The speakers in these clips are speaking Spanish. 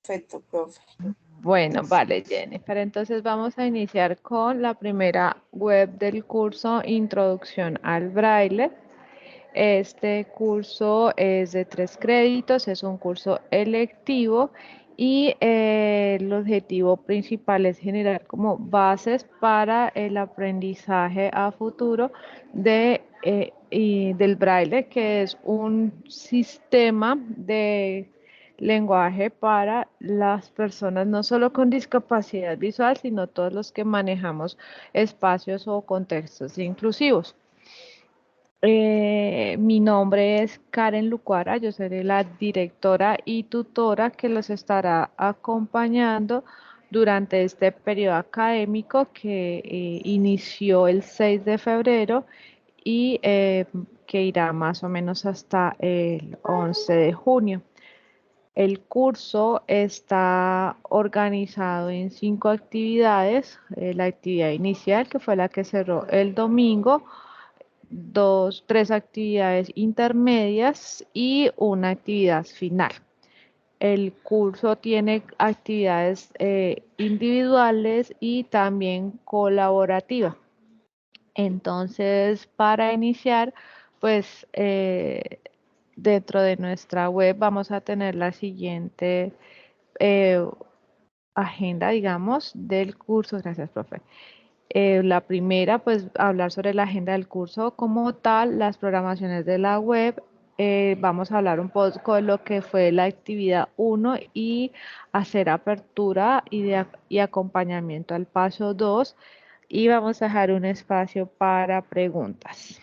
Perfecto, profe. Bueno, vale, Jennifer. Entonces vamos a iniciar con la primera web del curso Introducción al Braille. Este curso es de 3 créditos, es un curso electivo y el objetivo principal es generar como bases para el aprendizaje a futuro del braille, que es un sistema de lenguaje para las personas no solo con discapacidad visual, sino todos los que manejamos espacios o contextos inclusivos. Mi nombre es Karen Lucuara, yo seré la directora y tutora que los estará acompañando durante este periodo académico que inició el 6 de febrero y que irá más o menos hasta el 11 de junio. El curso está organizado en 5 actividades. La actividad inicial, que fue la que cerró el domingo, 3 actividades intermedias y una actividad final. El curso tiene actividades individuales y también colaborativas. Entonces, para iniciar, pues dentro de nuestra web vamos a tener la siguiente eh, agenda, digamos, del curso. Gracias, profe. La primera, pues hablar sobre la agenda del curso como tal, las programaciones de la web. Vamos a hablar un poco de lo que fue la actividad 1 y hacer apertura y acompañamiento al paso 2. Y vamos a dejar un espacio para preguntas.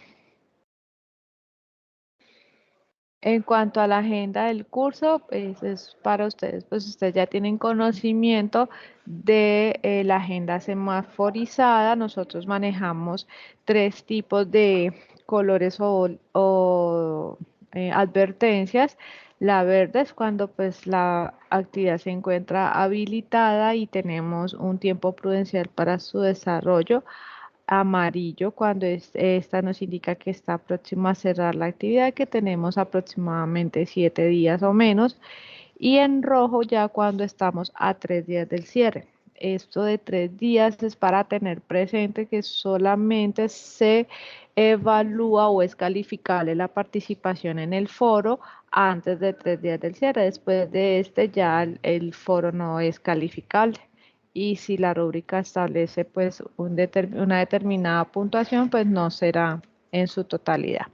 En cuanto a la agenda del curso, pues es para ustedes, pues ustedes ya tienen conocimiento de la agenda semaforizada. Nosotros manejamos 3 tipos de colores o advertencias. La verde es cuando pues la actividad se encuentra habilitada y tenemos un tiempo prudencial para su desarrollo. Amarillo cuando esta nos indica que está próximo a cerrar la actividad, que tenemos aproximadamente 7 días o menos, y en rojo ya cuando estamos a 3 días del cierre. Esto de 3 días es para tener presente que solamente se evalúa o es calificable la participación en el foro antes de 3 días del cierre. Después de este ya el foro no es calificable. Y si la rúbrica establece pues una determinada puntuación, pues no será en su totalidad.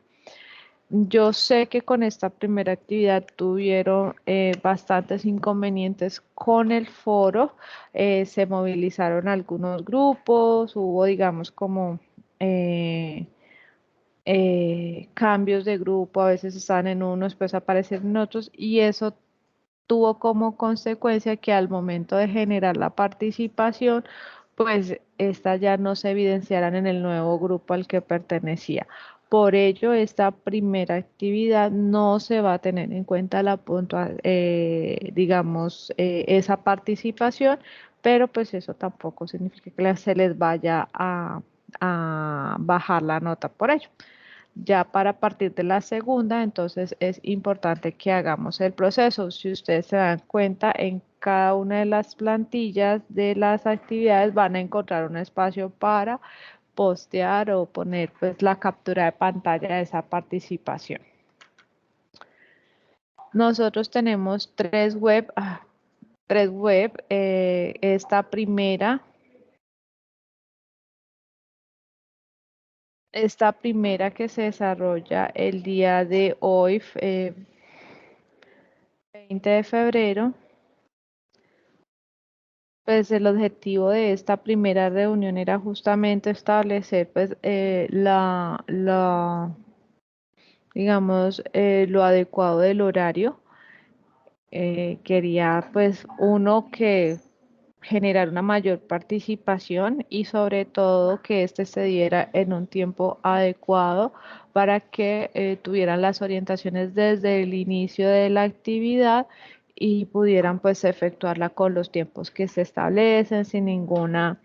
Yo sé que con esta primera actividad tuvieron bastantes inconvenientes con el foro. Se movilizaron algunos grupos, hubo digamos como eh, cambios de grupo, a veces estaban en unos, después aparecen en otros, y eso tuvo como consecuencia que al momento de generar la participación, pues estas ya no se evidenciaran en el nuevo grupo al que pertenecía. Por ello, esta primera actividad no se va a tener en cuenta digamos, esa participación, pero pues eso tampoco significa que se les vaya a bajar la nota por ello. Ya para partir de la segunda, entonces es importante que hagamos el proceso. Si ustedes se dan cuenta, en cada una de las plantillas de las actividades van a encontrar un espacio para postear o poner pues la captura de pantalla de esa participación. Nosotros tenemos 3 web, esta primera que se desarrolla el día de hoy, 20 de febrero. Pues el objetivo de esta primera reunión era justamente establecer pues digamos, lo adecuado del horario. Quería pues uno que generar una mayor participación y sobre todo que este se diera en un tiempo adecuado para que tuvieran las orientaciones desde el inicio de la actividad y pudieran pues efectuarla con los tiempos que se establecen sin ningún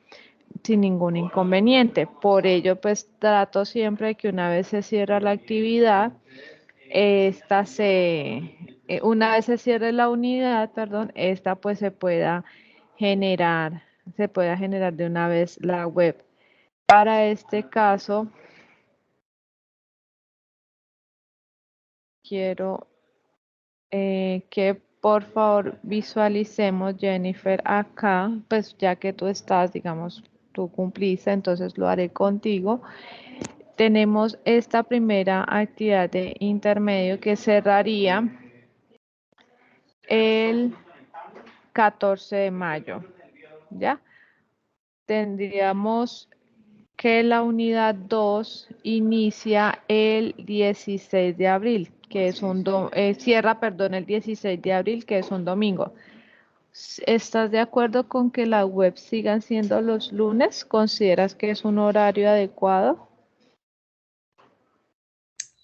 inconveniente. Por ello pues trato siempre que una vez se cierra la actividad, esta una vez se cierre la unidad, perdón, esta pues se pueda generar de una vez la web. Para este caso, quiero que por favor visualicemos, Jennifer, acá, pues ya que tú estás, digamos, tú cumpliste, entonces lo haré contigo. Tenemos esta primera actividad de intermedio que cerraría el 14 de mayo, ¿ya? Tendríamos que la unidad 2 inicia el 16 de abril, que es cierra, perdón, el 16 de abril, que es un domingo. ¿Estás de acuerdo con que las webs sigan siendo los lunes? ¿Consideras que es un horario adecuado?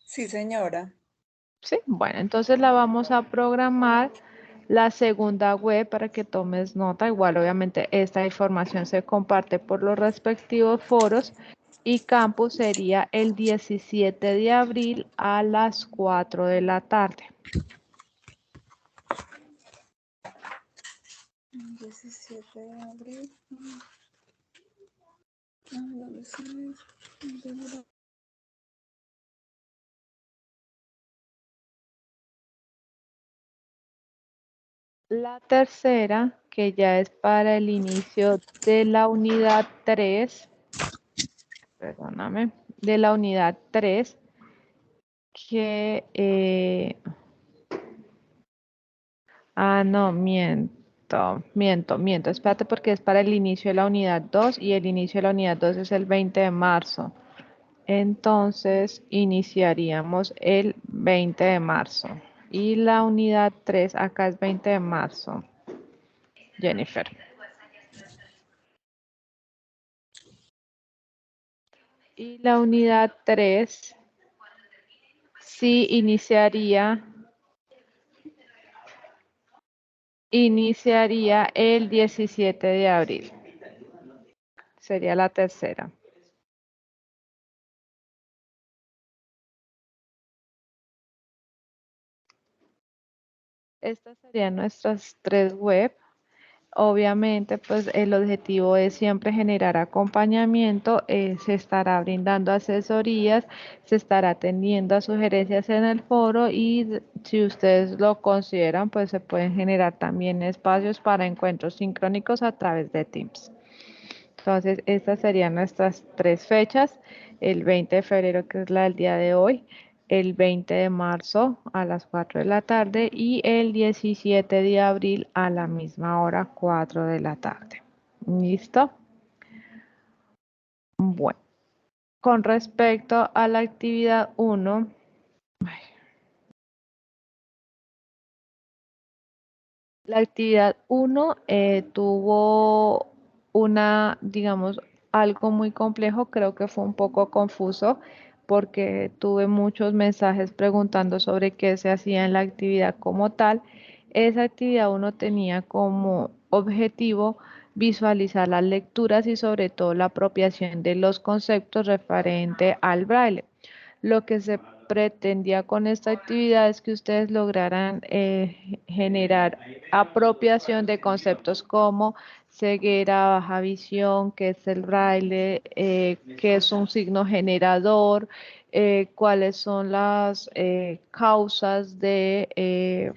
Sí, señora. Sí, bueno, entonces la vamos a programar la segunda web para que tomes nota. Igual, obviamente, esta información se comparte por los respectivos foros y campus sería el 17 de abril a las 4 de la tarde. 17 de abril. ¿Dónde está eso? La tercera, que ya es para el inicio de la unidad 3, perdóname, de la unidad 3, que, no, miento, espérate porque es para el inicio de la unidad 2 y el inicio de la unidad 2 es el 20 de marzo. Entonces, iniciaríamos el 20 de marzo. Y la unidad 3 acá es 20 de marzo. Jennifer. Y la unidad 3 sí iniciaría el 17 de abril. Sería la tercera. Estas serían nuestras tres web. Obviamente, pues el objetivo es siempre generar acompañamiento, se estará brindando asesorías, se estará atendiendo a sugerencias en el foro y si ustedes lo consideran, pues se pueden generar también espacios para encuentros sincrónicos a través de Teams. Entonces, estas serían nuestras tres fechas, el 20 de febrero, que es la del día de hoy, el 20 de marzo a las 4 de la tarde y el 17 de abril a la misma hora, 4 de la tarde. ¿Listo? Bueno, con respecto a la actividad 1, la actividad 1 tuvo digamos, algo muy complejo, creo que fue un poco confuso porque tuve muchos mensajes preguntando sobre qué se hacía en la actividad como tal. Esa actividad 1 tenía como objetivo visualizar las lecturas y sobre todo la apropiación de los conceptos referente al braille. Lo que se pretendía con esta actividad es que ustedes lograran generar apropiación de conceptos como ceguera, baja visión, qué es el braille, qué es un signo generador, cuáles son las causas de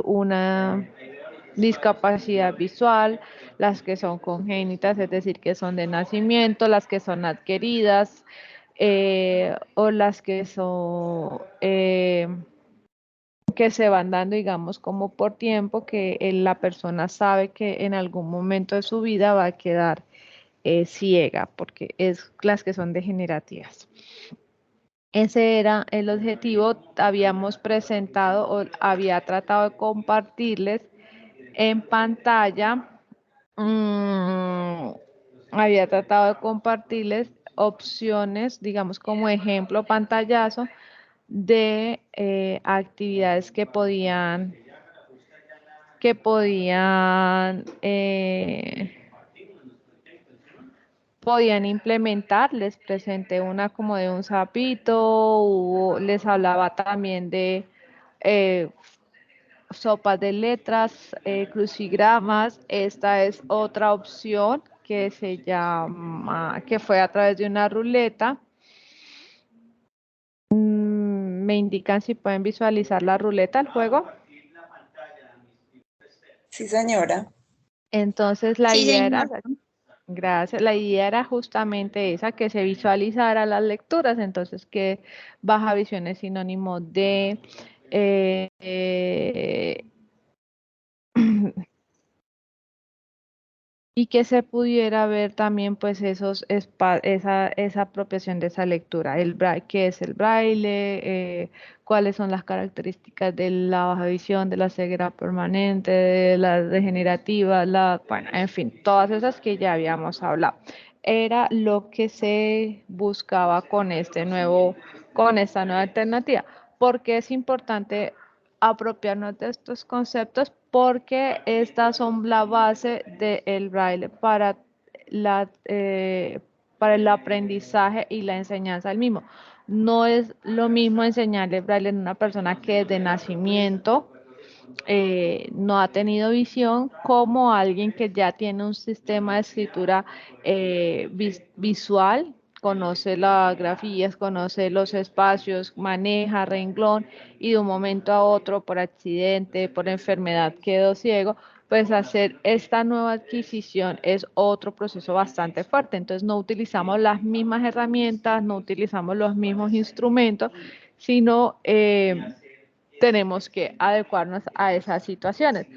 una discapacidad visual, las que son congénitas, es decir, que son de nacimiento, las que son adquiridas, o las que se van dando, digamos, como por tiempo, que la persona sabe que en algún momento de su vida va a quedar ciega, porque es las que son degenerativas. Ese era el objetivo. Habíamos presentado o había tratado de compartirles en pantalla. Había tratado de compartirles opciones, digamos como ejemplo pantallazo de actividades que podían implementar. Les presenté una como de un sapito, les hablaba también de eh, sopas de letras, crucigramas. Esta es otra opción que se llama, que fue a través de una ruleta. Me indican si pueden visualizar la ruleta, el juego. Sí, señora. Entonces la Sí, idea era, señor. gracias, la idea era justamente esa, que se visualizara las lecturas. Entonces, que baja visión es sinónimo de eh, eh, y que se pudiera ver también pues esa apropiación de esa lectura, qué es el braille, cuáles son las características de la baja visión, de la ceguera permanente, de la degenerativa, bueno, en fin, todas esas que ya habíamos hablado. Era lo que se buscaba con esta nueva alternativa. Porque es importante apropiarnos de estos conceptos, porque estas son la base del braille para el aprendizaje y la enseñanza del mismo. No es lo mismo enseñarle braille a una persona que de nacimiento no ha tenido visión, como alguien que ya tiene un sistema de escritura visual, conoce las grafías, conoce los espacios, maneja renglón, y de un momento a otro, por accidente, por enfermedad, quedó ciego. Pues hacer esta nueva adquisición es otro proceso bastante fuerte. Entonces no utilizamos las mismas herramientas, no utilizamos los mismos instrumentos, sino tenemos que adecuarnos a esas situaciones.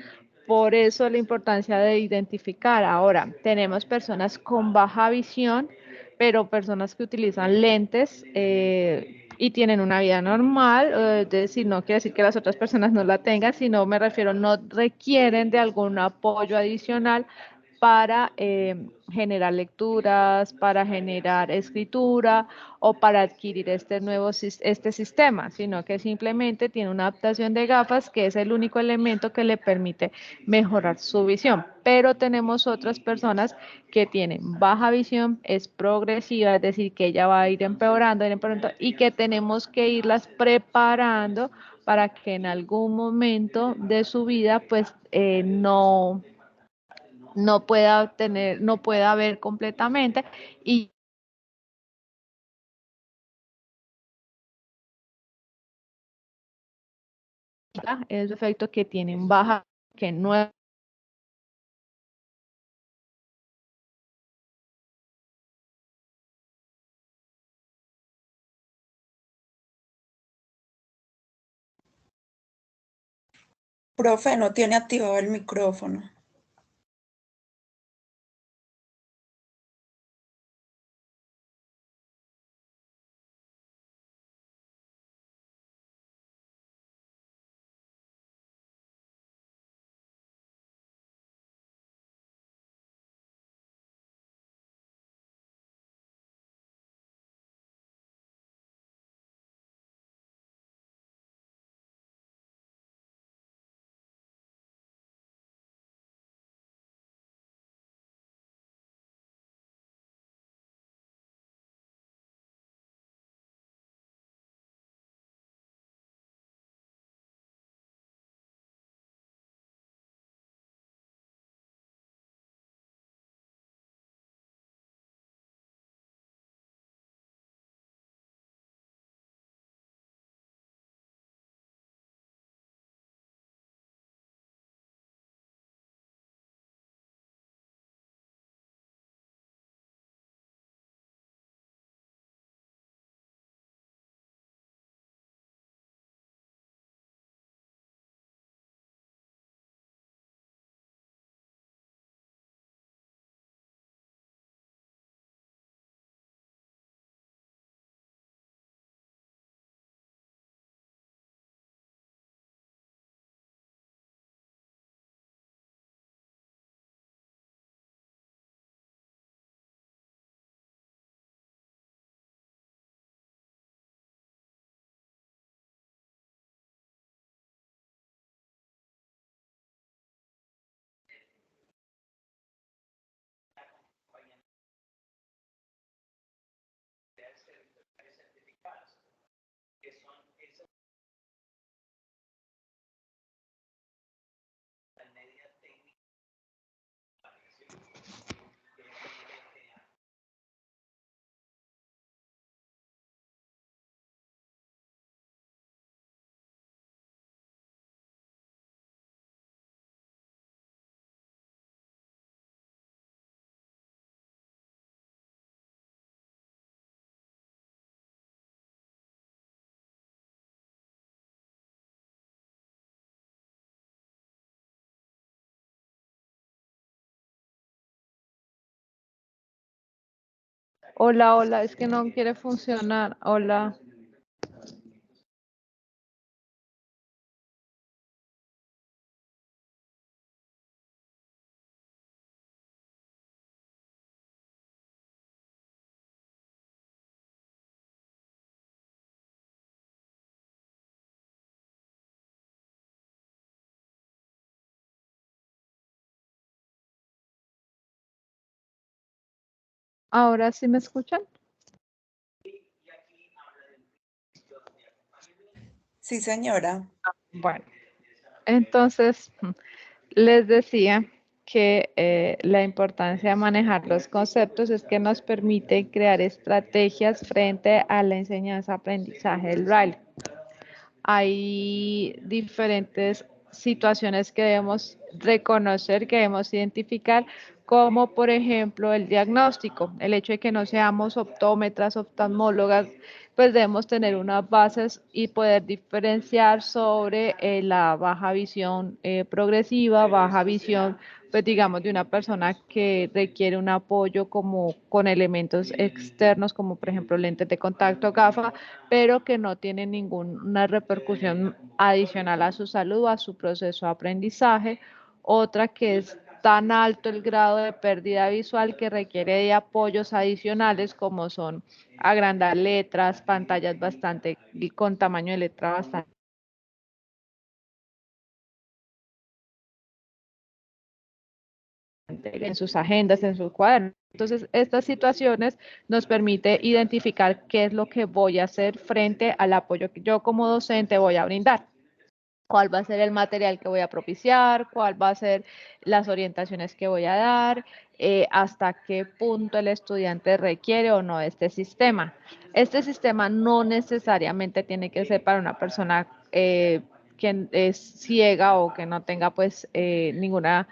Por eso la importancia de identificar. Ahora, tenemos personas con baja visión, pero personas que utilizan lentes y tienen una vida normal, es decir, no quiere decir que las otras personas no la tengan, sino me refiero, no requieren de algún apoyo adicional para generar lecturas, para generar escritura o para adquirir este sistema, sino que simplemente tiene una adaptación de gafas, que es el único elemento que le permite mejorar su visión. Pero tenemos otras personas que tienen baja visión, es progresiva, es decir, que ella va a ir empeorando, y que tenemos que irlas preparando para que en algún momento de su vida pues no pueda ver completamente, y es efecto que tienen baja, que no es. Profe, no tiene activado el micrófono. Hola, hola, es que no quiere funcionar. Hola. ¿Ahora sí me escuchan? Sí, señora. Bueno, entonces les decía que la importancia de manejar los conceptos es que nos permite crear estrategias frente a la enseñanza-aprendizaje del braille. Hay diferentes situaciones que debemos reconocer, que debemos identificar, como por ejemplo el diagnóstico, el hecho de que no seamos optómetras, oftalmólogas, pues debemos tener unas bases y poder diferenciar sobre la baja visión progresiva, baja visión, pues digamos, de una persona que requiere un apoyo como con elementos externos, como por ejemplo lentes de contacto, gafas, pero que no tiene ninguna repercusión adicional a su salud o a su proceso de aprendizaje. Otra que es tan alto el grado de pérdida visual que requiere de apoyos adicionales como son agrandar letras, pantallas bastante con tamaño de letra bastante en sus agendas, en sus cuadernos. Entonces, estas situaciones nos permite identificar qué es lo que voy a hacer frente al apoyo que yo como docente voy a brindar. Cuál va a ser el material que voy a propiciar, cuál va a ser las orientaciones que voy a dar, hasta qué punto el estudiante requiere o no este sistema. Este sistema no necesariamente tiene que ser para una persona que es ciega o que no tenga pues ninguna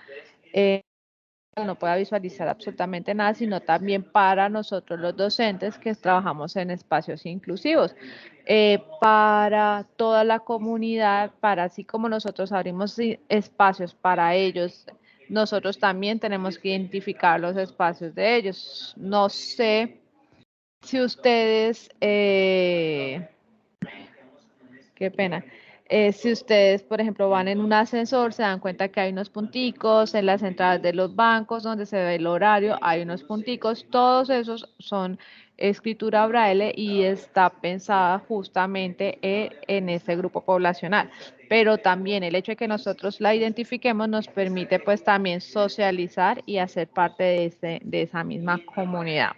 no pueda visualizar absolutamente nada, sino también para nosotros los docentes que trabajamos en espacios inclusivos, para toda la comunidad, para así como nosotros abrimos espacios para ellos, nosotros también tenemos que identificar los espacios de ellos. No sé si ustedes, qué pena. Si ustedes, por ejemplo, van en un ascensor, se dan cuenta que hay unos punticos en las entradas de los bancos donde se ve el horario, hay unos punticos, todos esos son escritura braille y está pensada justamente en ese grupo poblacional. Pero también el hecho de que nosotros la identifiquemos nos permite pues también socializar y hacer parte de esa misma comunidad.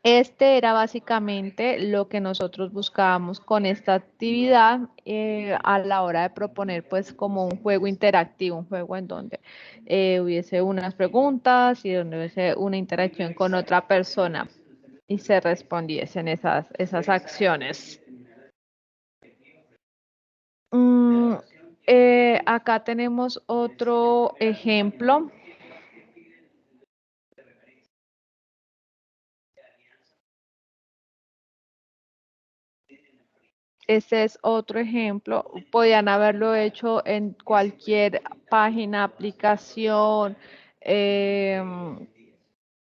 Este era básicamente lo que nosotros buscábamos con esta actividad a la hora de proponer pues como un juego interactivo, un juego en donde hubiese unas preguntas y donde hubiese una interacción con otra persona y se respondiesen esas acciones. Mm, acá tenemos otro ejemplo. Este es otro ejemplo. Podían haberlo hecho en cualquier página, aplicación, eh,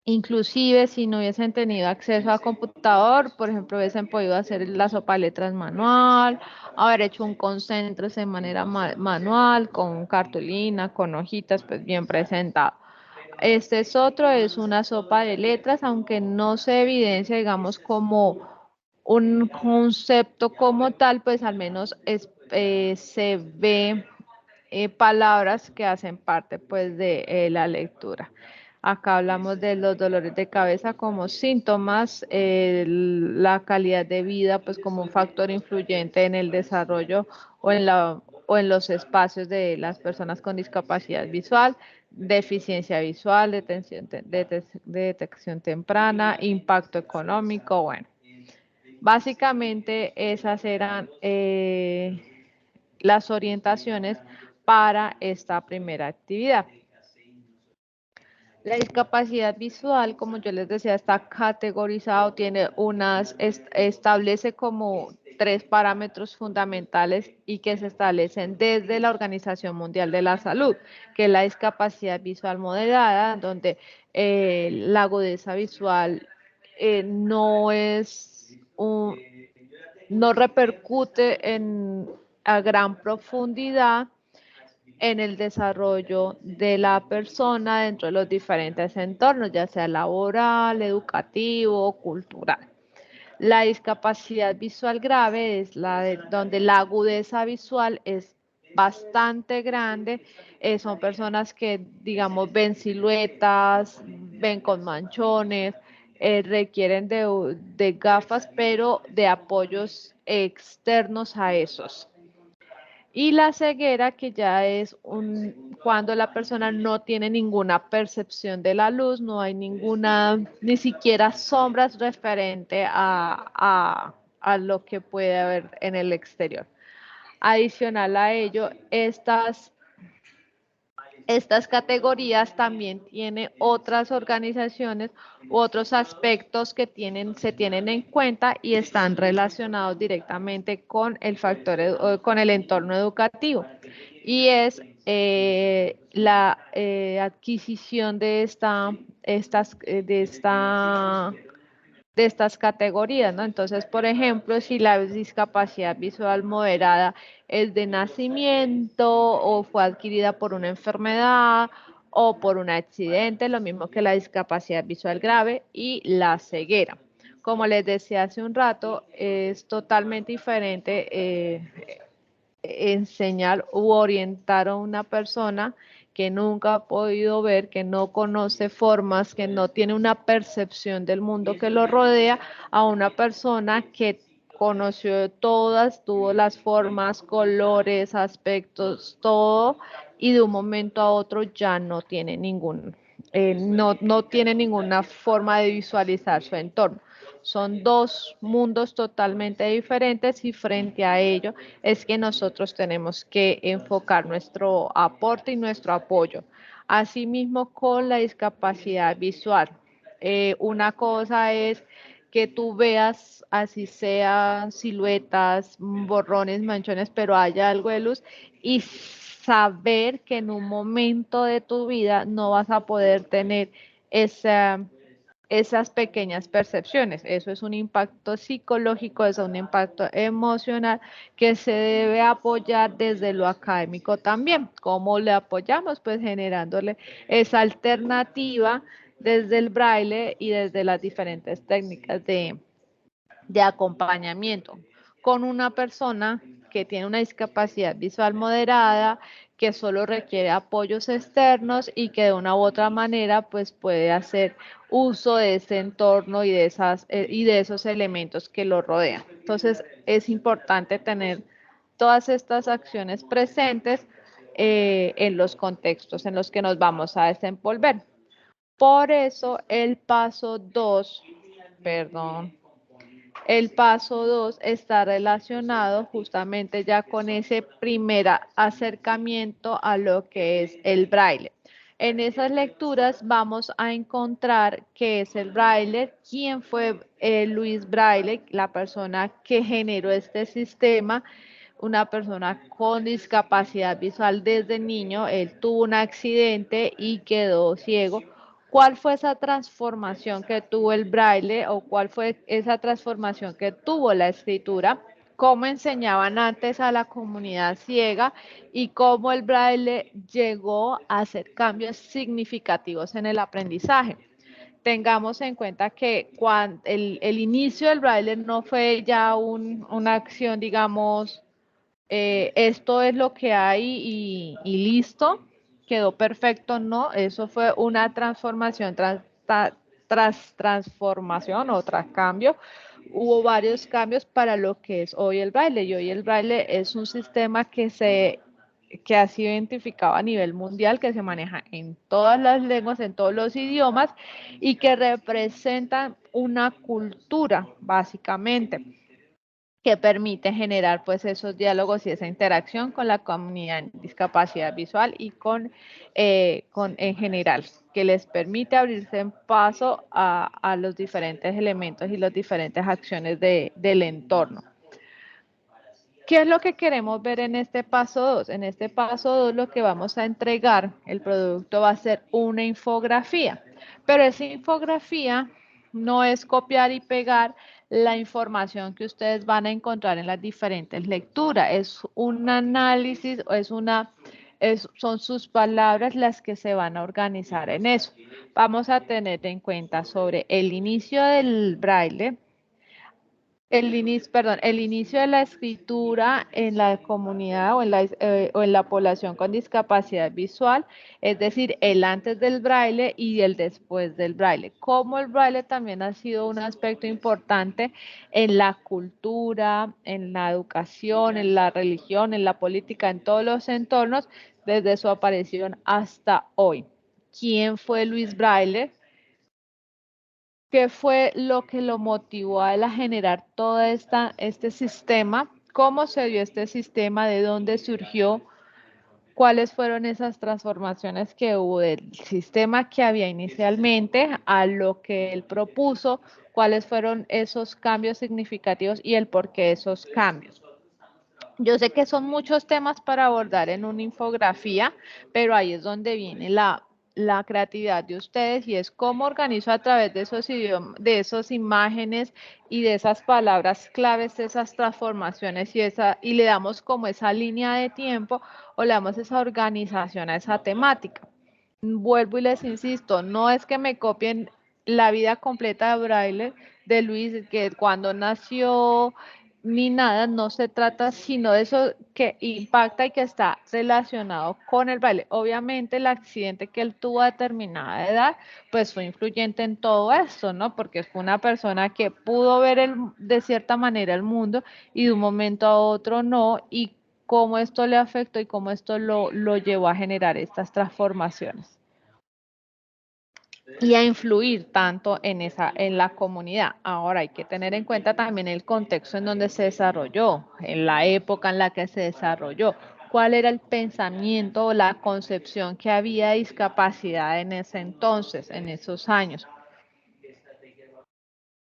inclusive si no hubiesen tenido acceso a computador, por ejemplo, hubiesen podido hacer la sopa de letras manual, haber hecho un concentros de manera manual, con cartulina, con hojitas, pues bien presentado. Este es otro, es una sopa de letras, aunque no se evidencia, digamos, como un concepto como tal, pues al menos se ve palabras que hacen parte pues de la lectura. Acá hablamos de los dolores de cabeza como síntomas, la calidad de vida pues como un factor influyente en el desarrollo o en los espacios de las personas con discapacidad visual, deficiencia visual, detección temprana, impacto económico, bueno. Básicamente esas eran las orientaciones para esta primera actividad. La discapacidad visual, como yo les decía, está categorizado, tiene establece como 3 parámetros fundamentales y que se establecen desde la Organización Mundial de la Salud, que es la discapacidad visual moderada, donde la agudeza visual no es no repercute a gran profundidad en el desarrollo de la persona dentro de los diferentes entornos, ya sea laboral, educativo, cultural. La discapacidad visual grave es donde la agudeza visual es bastante grande. Son personas que, digamos, ven siluetas, ven con manchones, requieren de gafas, pero de apoyos externos a esos. Y la ceguera, que ya es cuando la persona no tiene ninguna percepción de la luz, no hay ni siquiera sombras referente a lo que puede haber en el exterior. Adicional a ello, estas categorías también tienen otras organizaciones u otros aspectos que se tienen en cuenta y están relacionados directamente con con el entorno educativo. Y es la adquisición de estas categorías, ¿no? Entonces, por ejemplo, si la discapacidad visual moderada es de nacimiento o fue adquirida por una enfermedad o por un accidente, lo mismo que la discapacidad visual grave y la ceguera. Como les decía hace un rato, es totalmente diferente enseñar u orientar a una persona que nunca ha podido ver, que no conoce formas, que no tiene una percepción del mundo que lo rodea, a una persona que conoció todas, tuvo las formas, colores, aspectos, todo, y de un momento a otro ya no tiene no tiene ninguna forma de visualizar su entorno. Son dos mundos totalmente diferentes y frente a ello es que nosotros tenemos que enfocar nuestro aporte y nuestro apoyo. Asimismo, con la discapacidad visual. Una cosa es que tú veas, así sean siluetas, borrones, manchones, pero haya algo de luz y saber que en un momento de tu vida no vas a poder tener esa esas pequeñas percepciones. Eso es un impacto psicológico, es un impacto emocional que se debe apoyar desde lo académico también. ¿Cómo le apoyamos? Pues generándole esa alternativa desde el braille y desde las diferentes técnicas de acompañamiento con una persona que tiene una discapacidad visual moderada, que solo requiere apoyos externos y que de una u otra manera pues puede hacer uso de ese entorno y de esos elementos que lo rodean. Entonces es importante tener todas estas acciones presentes en los contextos en los que nos vamos a desenvolver. Por eso el paso 2, perdón, el paso 2 está relacionado justamente ya con ese primer acercamiento a lo que es el braille. En esas lecturas vamos a encontrar qué es el braille, quién fue Luis Braille, la persona que generó este sistema, una persona con discapacidad visual desde niño. Él tuvo un accidente y quedó ciego. ¿Cuál fue esa transformación que tuvo el braille o cuál fue esa transformación que tuvo la escritura? ¿Cómo enseñaban antes a la comunidad ciega y cómo el braille llegó a hacer cambios significativos en el aprendizaje? Tengamos en cuenta que el inicio del braille no fue ya una acción, digamos, esto es lo que hay y listo, quedó perfecto, no, eso fue una transformación tras transformación o tras cambio. Hubo varios cambios para lo que es hoy el braille y hoy el braille es un sistema que ha sido identificado a nivel mundial, que se maneja en todas las lenguas, en todos los idiomas y que representan una cultura, básicamente. que permite generar pues esos diálogos y esa interacción con la comunidad en discapacidad visual y con en general, que les permite abrirse en paso a los diferentes elementos y las diferentes acciones del entorno. ¿Qué es lo que queremos ver en este paso 2? En este paso 2 lo que vamos a entregar, el producto va a ser una infografía, pero esa infografía no es copiar y pegar la información que ustedes van a encontrar en las diferentes lecturas, es un análisis, son sus palabras las que se van a organizar en eso. Vamos a tener en cuenta sobre el inicio del braille, el inicio de la escritura en la comunidad o en la población con discapacidad visual, es decir, el antes del braille y el después del braille. Como el braille también ha sido un aspecto importante en la cultura, en la educación, en la religión, en la política, en todos los entornos, desde su aparición hasta hoy. ¿Quién fue Luis Braille? ¿Qué fue lo que lo motivó a él a generar todo este sistema? ¿Cómo se dio este sistema? ¿De dónde surgió? ¿Cuáles fueron esas transformaciones que hubo del sistema que había inicialmente a lo que él propuso? ¿Cuáles fueron esos cambios significativos y el por qué esos cambios? Yo sé que son muchos temas para abordar en una infografía, pero ahí es donde viene la creatividad de ustedes y es cómo organizo a través de esos idiomas, de esas imágenes y de esas palabras claves, esas transformaciones y le damos como esa línea de tiempo o le damos esa organización a esa temática. Vuelvo y les insisto, no es que me copien la vida completa de Braille de Luis, que cuando nació ni nada, no se trata sino de eso que impacta y que está relacionado con el baile. Obviamente el accidente que él tuvo a determinada edad, pues fue influyente en todo esto, ¿no? Porque fue una persona que pudo ver de cierta manera el mundo y de un momento a otro no, y cómo esto le afectó y cómo esto lo llevó a generar estas transformaciones y a influir tanto en la comunidad. Ahora hay que tener en cuenta también el contexto en donde se desarrolló, en la época en la que se desarrolló, cuál era el pensamiento o la concepción que había de discapacidad en ese entonces, en esos años.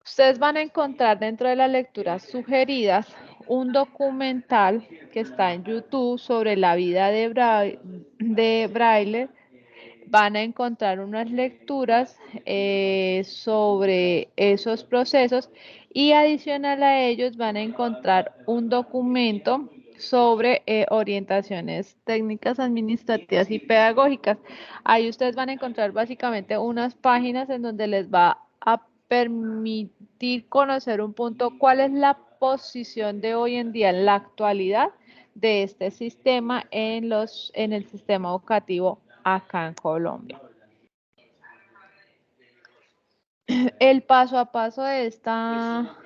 Ustedes van a encontrar dentro de las lecturas sugeridas un documental que está en YouTube sobre la vida de Braille. Van a encontrar unas lecturas sobre esos procesos y adicional a ellos van a encontrar un documento sobre orientaciones técnicas, administrativas y pedagógicas. Ahí ustedes van a encontrar básicamente unas páginas en donde les va a permitir conocer un punto cuál es la posición de hoy en día en la actualidad de este sistema en el sistema educativo acá en Colombia. El paso a paso de esta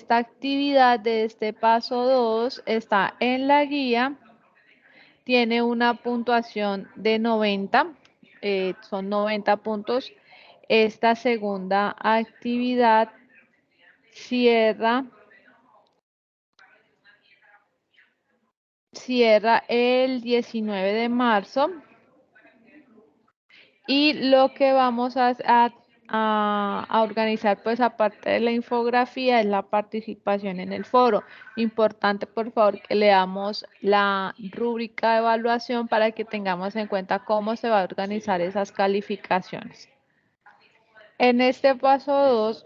actividad, de este paso 2, está en la guía. Tiene una puntuación de 90, son 90 puntos. Esta segunda actividad cierra el 19 de marzo. Y lo que vamos a organizar, pues aparte de la infografía, es la participación en el foro. Importante, por favor, que leamos la rúbrica de evaluación para que tengamos en cuenta cómo se va a organizar esas calificaciones. En este paso 2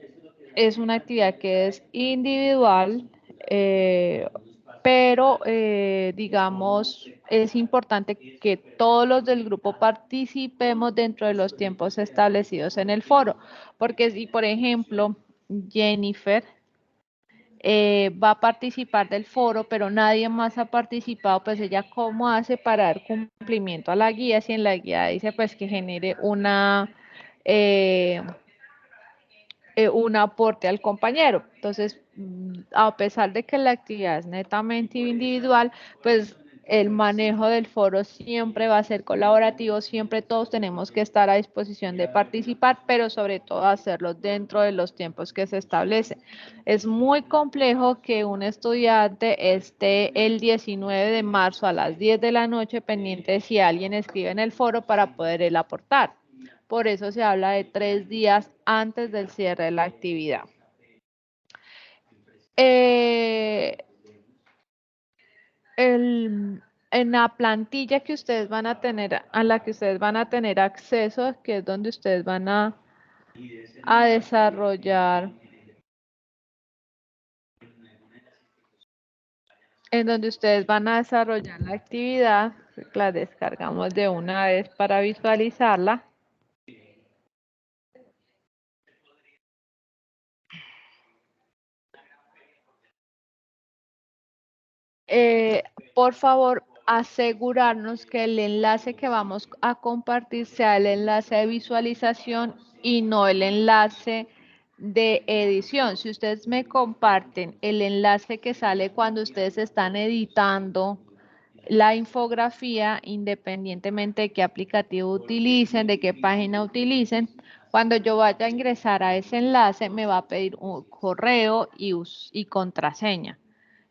es una actividad que es individual, pero digamos, es importante que todos los del grupo participemos dentro de los tiempos establecidos en el foro, porque si, por ejemplo, Jennifer va a participar del foro, pero nadie más ha participado, pues ella cómo hace para dar cumplimiento a la guía, si en la guía dice pues que genere eh, un aporte al compañero. Entonces, a pesar de que la actividad es netamente individual, pues El manejo del foro siempre va a ser colaborativo, siempre todos tenemos que estar a disposición de participar, pero sobre todo hacerlo dentro de los tiempos que se establecen. Es muy complejo que un estudiante esté el 19 de marzo a las 10 de la noche pendiente de si alguien escribe en el foro para poder él aportar. Por eso se habla de 3 días antes del cierre de la actividad. En la plantilla que ustedes van a tener, a la que ustedes van a tener acceso, que es donde ustedes van a desarrollar, en donde ustedes van a desarrollar la actividad, la descargamos de una vez para visualizarla. Por favor, asegurarnos que el enlace que vamos a compartir sea el enlace de visualización y no el enlace de edición. Si ustedes me comparten el enlace que sale cuando ustedes están editando la infografía, independientemente de qué aplicativo utilicen, de qué página utilicen, cuando yo vaya a ingresar a ese enlace me va a pedir un correo y contraseña.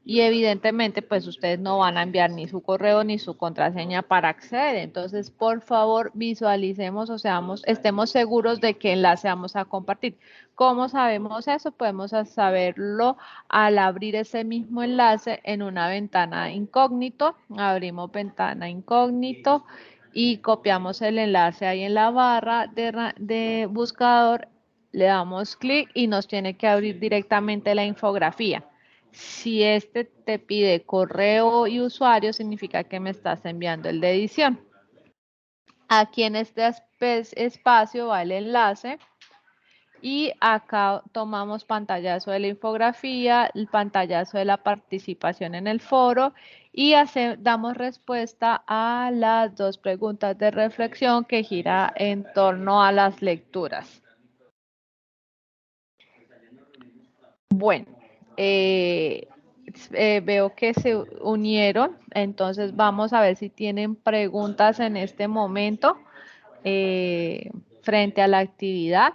Y evidentemente, pues ustedes no van a enviar ni su correo ni su contraseña para acceder. Entonces, por favor, visualicemos o estemos seguros de qué enlace vamos a compartir. ¿Cómo sabemos eso? Podemos saberlo al abrir ese mismo enlace en una ventana incógnito. Abrimos ventana incógnito y copiamos el enlace ahí en la barra de buscador. Le damos clic y nos tiene que abrir directamente la infografía. Si este te pide correo y usuario, significa que me estás enviando el de edición. Aquí en este espacio va el enlace y acá tomamos pantallazo de la infografía, el pantallazo de la participación en el foro y damos respuesta a las 2 preguntas de reflexión que gira en torno a las lecturas. Bueno, veo que se unieron, entonces vamos a ver si tienen preguntas en este momento frente a la actividad.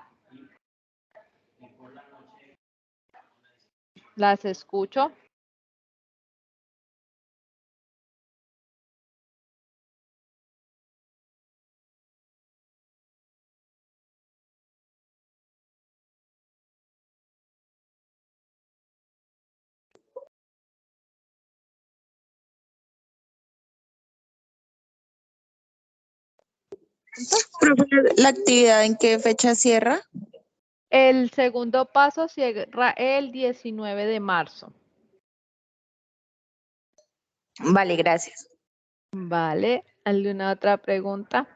Las escucho. Profe, ¿la actividad en qué fecha cierra? El segundo paso cierra el 19 de marzo. Vale, gracias. Vale, ¿alguna otra pregunta?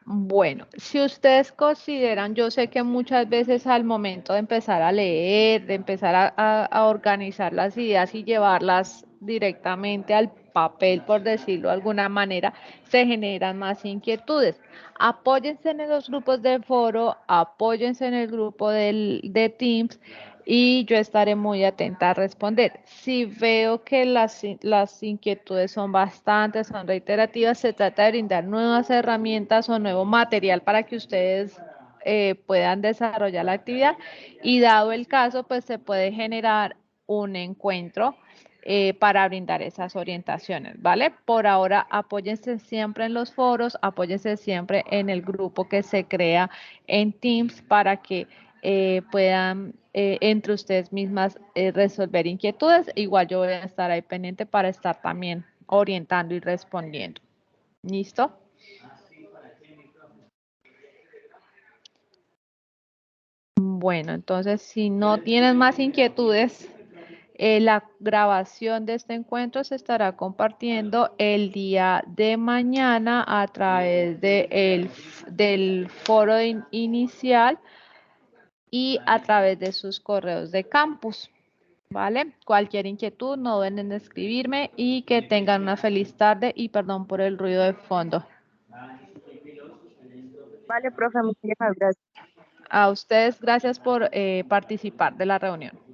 Bueno, si ustedes consideran, yo sé que muchas veces al momento de empezar a leer, de empezar a organizar las ideas y llevarlas directamente al papel, por decirlo de alguna manera, se generan más inquietudes. Apóyense en los grupos de foro, apóyense en el grupo de Teams y yo estaré muy atenta a responder. Si veo que las inquietudes son bastantes, son reiterativas, se trata de brindar nuevas herramientas o nuevo material para que ustedes puedan desarrollar la actividad y dado el caso, pues se puede generar un encuentro para brindar esas orientaciones, ¿vale? Por ahora, apóyense siempre en los foros, apóyense siempre en el grupo que se crea en Teams para que puedan entre ustedes mismas resolver inquietudes. Igual yo voy a estar ahí pendiente para estar también orientando y respondiendo. ¿Listo? Bueno, entonces si no tienen más inquietudes, la grabación de este encuentro se estará compartiendo el día de mañana a través del foro inicial y a través de sus correos de campus. ¿Vale? Cualquier inquietud, no duden en escribirme y que tengan una feliz tarde y perdón por el ruido de fondo. Vale, profe, muchísimas gracias. A ustedes, gracias por participar de la reunión.